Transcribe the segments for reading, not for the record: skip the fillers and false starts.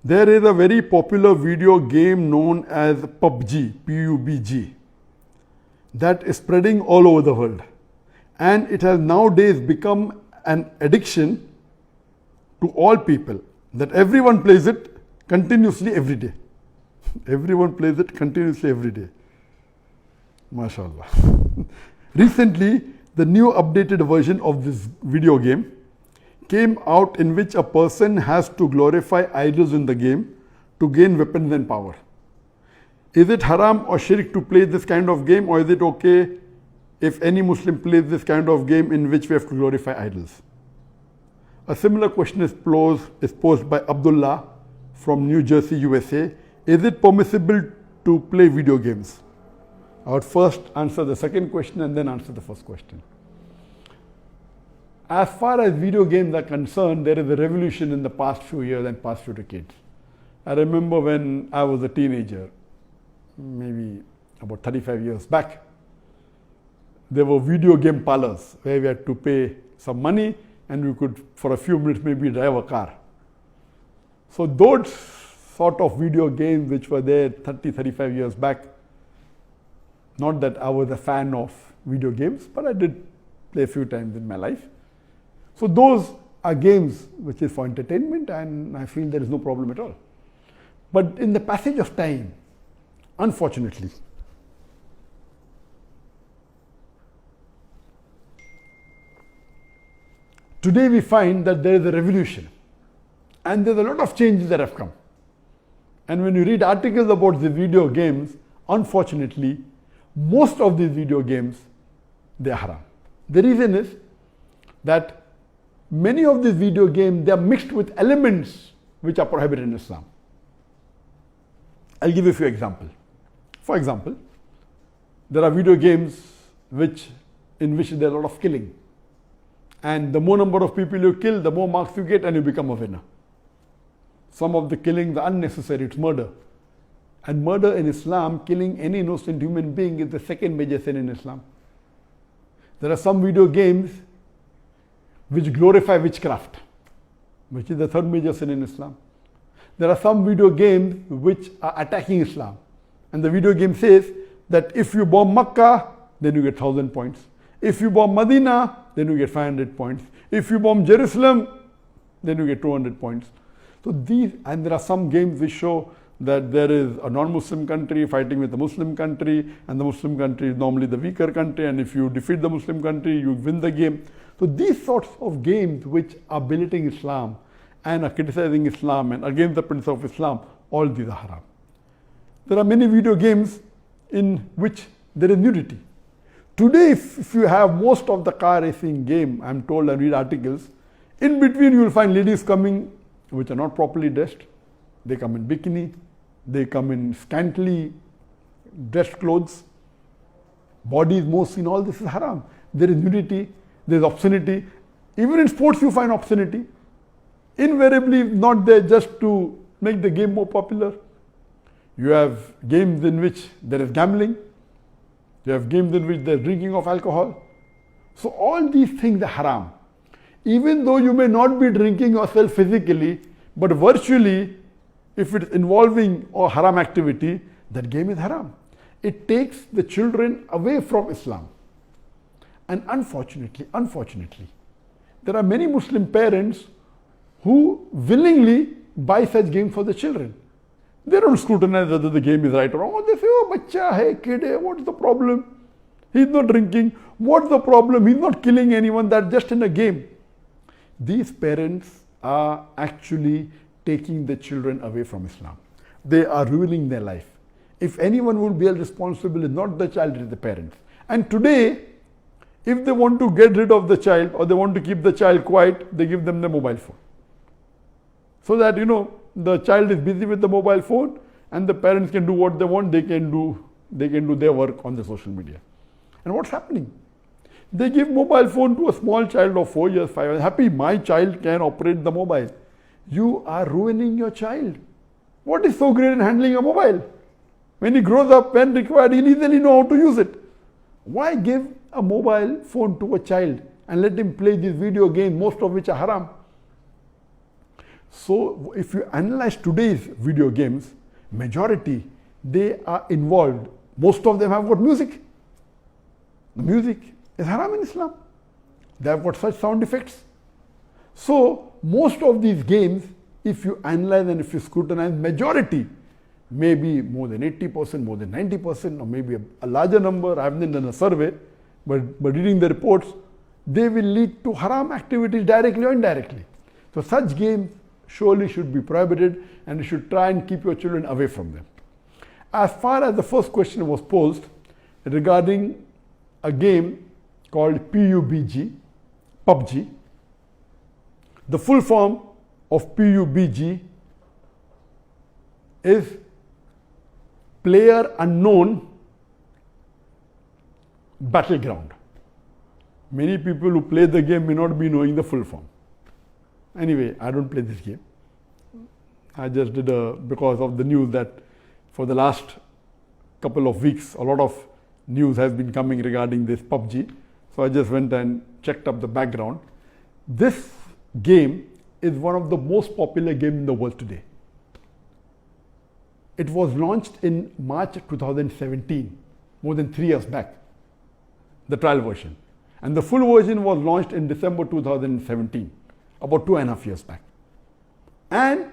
There is a very popular video game known as PUBG, PUBG, that is spreading all over the world. And it has nowadays become an addiction to all people, that everyone plays it continuously every day. Everyone plays it continuously every day. MashaAllah. Recently, the new updated version of this video game came out, in which a person has to glorify idols in the game to gain weapons and power. Is it haram or shirk to play this kind of game, or is it okay if any Muslim plays this kind of game in which we have to glorify idols? A similar question is posed by Abdullah from New Jersey, USA. Is it permissible to play video games? I would first answer the second question and then answer the first question. As far as video games are concerned, there is a revolution in the past few years and past few decades. I remember when I was a teenager, maybe about 35 years back, there were video game parlors where we had to pay some money and we could, for a few minutes, maybe drive a car. So those sort of video games which were there 30, 35 years back, not that I was a fan of video games, but I did play a few times in my life. So those are games which is for entertainment, and I feel there is no problem at all. But in the passage of time, unfortunately, today we find that there is a revolution and there's a lot of changes that have come. And when you read articles about the video games, unfortunately, most of these video games, they are haram. The reason is that many of these video games, they are mixed with elements which are prohibited in Islam. I'll give you a few examples. For example, there are video games in which there is a lot of killing. And the more number of people you kill, the more marks you get and you become a winner. Some of the killings are unnecessary, it's murder. And murder in Islam, killing any innocent human being, is the second major sin in Islam. There are some video games which glorify witchcraft, which is the third major sin in Islam. There are some video games which are attacking Islam. And the video game says that if you bomb Makkah, then you get 1,000 points. If you bomb Medina, then you get 500 points. If you bomb Jerusalem, then you get 200 points. So and there are some games which show that there is a non-Muslim country fighting with a Muslim country, and the Muslim country is normally the weaker country, and if you defeat the Muslim country, you win the game. So these sorts of games which are belittling Islam and are criticizing Islam and against the principle of Islam, all these are haram. There are many video games in which there is nudity. Today, if you have most of the car racing game, I'm told, I read articles, in between you will find ladies coming which are not properly dressed. They come in bikini, they come in scantily dressed clothes, bodies more seen, all this is haram. There is nudity, there is obscenity. Even in sports you find obscenity. Invariably not there just to make the game more popular. You have games in which there is gambling. You have games in which there is drinking of alcohol. So all these things are haram. Even though you may not be drinking yourself physically, but virtually, if it is involving a haram activity, that game is haram. It takes the children away from Islam. And unfortunately, there are many Muslim parents who willingly buy such games for the children. They don't scrutinize whether the game is right or wrong. They say, oh, bacha hai, kid hai, what's the problem? He's not drinking. What's the problem? He's not killing anyone. That's just in a game. These parents are actually taking the children away from Islam. They are ruining their life. If anyone will be responsible, it's not the child, it's the parents. And today, if they want to get rid of the child or they want to keep the child quiet, they give them the mobile phone. So that, the child is busy with the mobile phone and the parents can do what they want, they can do their work on the social media. And what's happening? They give mobile phone to a small child of 4 years, 5 years. Happy, my child can operate the mobile. You are ruining your child. What is so great in handling a mobile? When he grows up, when required, he'll easily know how to use it. Why give a mobile phone to a child and let him play these video games, most of which are haram? So if you analyze today's video games, majority, they are involved. Most of them have got music. The music is haram in Islam. They have got such sound effects. So most of these games, if you analyze and if you scrutinize, majority, maybe more than 80%, more than 90%, or maybe a larger number, I haven't done a survey, but reading the reports, they will lead to haram activities directly or indirectly. So such games surely should be prohibited, and you should try and keep your children away from them. As far as the first question was posed regarding a game called PUBG, the full form of PUBG is Player Unknown Battleground. Many people who play the game may not be knowing the full form. Anyway, I don't play this game. I just did because of the news that for the last couple of weeks, a lot of news has been coming regarding this PUBG. So I just went and checked up the background. This game is one of the most popular games in the world today. It was launched in March 2017, more than 3 years back, the trial version. And the full version was launched in December 2017, about 2.5 years back. And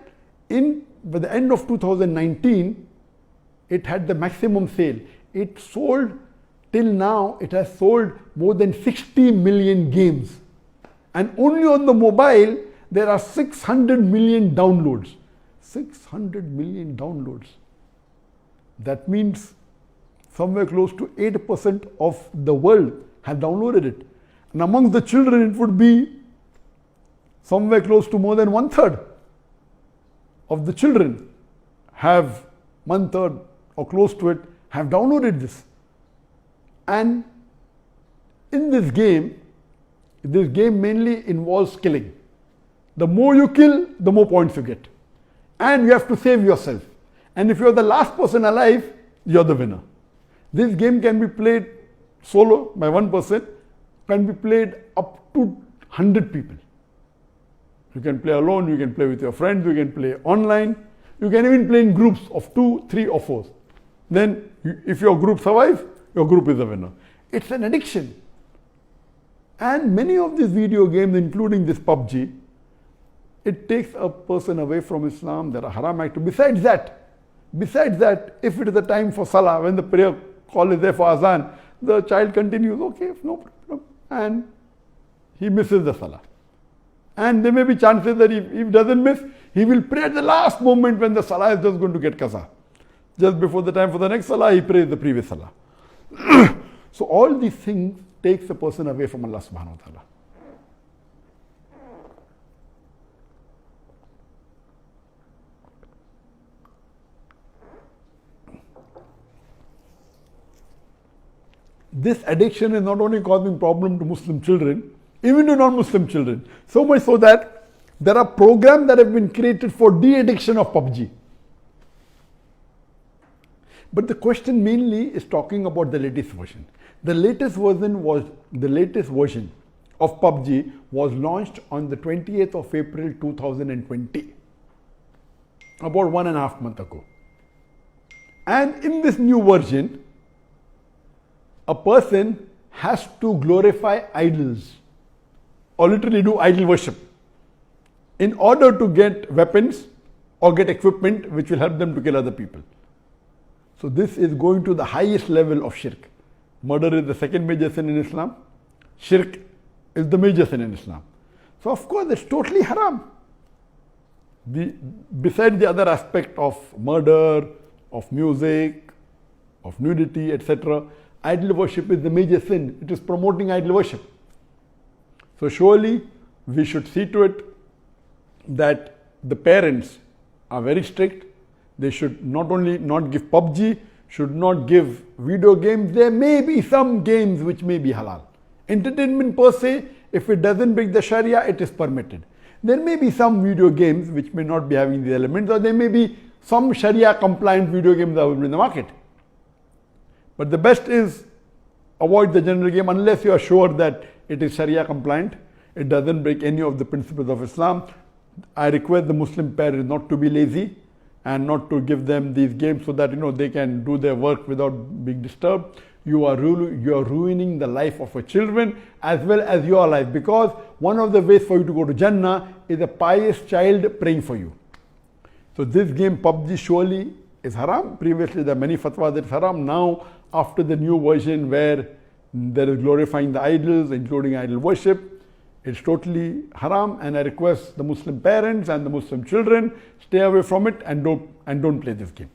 by the end of 2019, it had the maximum sale. It sold, till now, it has sold more than 60 million games. And only on the mobile, there are 600 million downloads. 600 million downloads. That means somewhere close to 8% of the world have downloaded it. And amongst the children, it would be somewhere close to more than 1/3 of the children have 1/3 or close to it have downloaded this. And in this game mainly involves killing. The more you kill, the more points you get. And you have to save yourself. And if you're the last person alive, you're the winner. This game can be played solo by one person, can be played up to 100 people. You can play alone, you can play with your friends, you can play online, you can even play in groups of 2, 3 or 4. Then if your group survives, your group is the winner. It's an addiction. And many of these video games, including this PUBG, it takes a person away from Islam. There are haram activities. Besides that, if it is the time for Salah, when the prayer call is there for Azan, the child continues, okay, no problem, and he misses the Salah. And there may be chances that if he doesn't miss, he will pray at the last moment when the Salah is just going to get qaza. Just before the time for the next Salah, he prays the previous Salah. So all these things takes a person away from Allah subhanahu wa ta'ala. This addiction is not only causing problem to Muslim children, even to non-Muslim children. So much so that there are programs that have been created for de-addiction of PUBG. But the question mainly is talking about the latest version. The latest version of PUBG was launched on the 28th of April 2020, about 1.5 months ago. And in this new version, a person has to glorify idols or literally do idol worship in order to get weapons or get equipment which will help them to kill other people. So this is going to the highest level of shirk. Murder is the second major sin in Islam. Shirk is the major sin in Islam. So of course it's totally haram. Besides the other aspect of murder, of music, of nudity, etc., idol worship is the major sin. It is promoting idol worship. So surely we should see to it that the parents are very strict. They should not only not give PUBG, should not give video games. There may be some games which may be halal. Entertainment per se, if it doesn't break the Sharia, it is permitted. There may be some video games which may not be having the elements, or there may be some Sharia compliant video games available in the market. But the best is avoid the general game unless you are sure that it is Sharia compliant, it doesn't break any of the principles of Islam. I request the Muslim parents not to be lazy and not to give them these games so that they can do their work without being disturbed. You are ruining the life of your children as well as your life, because one of the ways for you to go to Jannah is a pious child praying for you. So this game PUBG surely is haram. Previously there are many fatwas that it's haram. Now after the new version where there is glorifying the idols, including idol worship, it's totally haram, and I request the Muslim parents and the Muslim children stay away from it and don't play this game.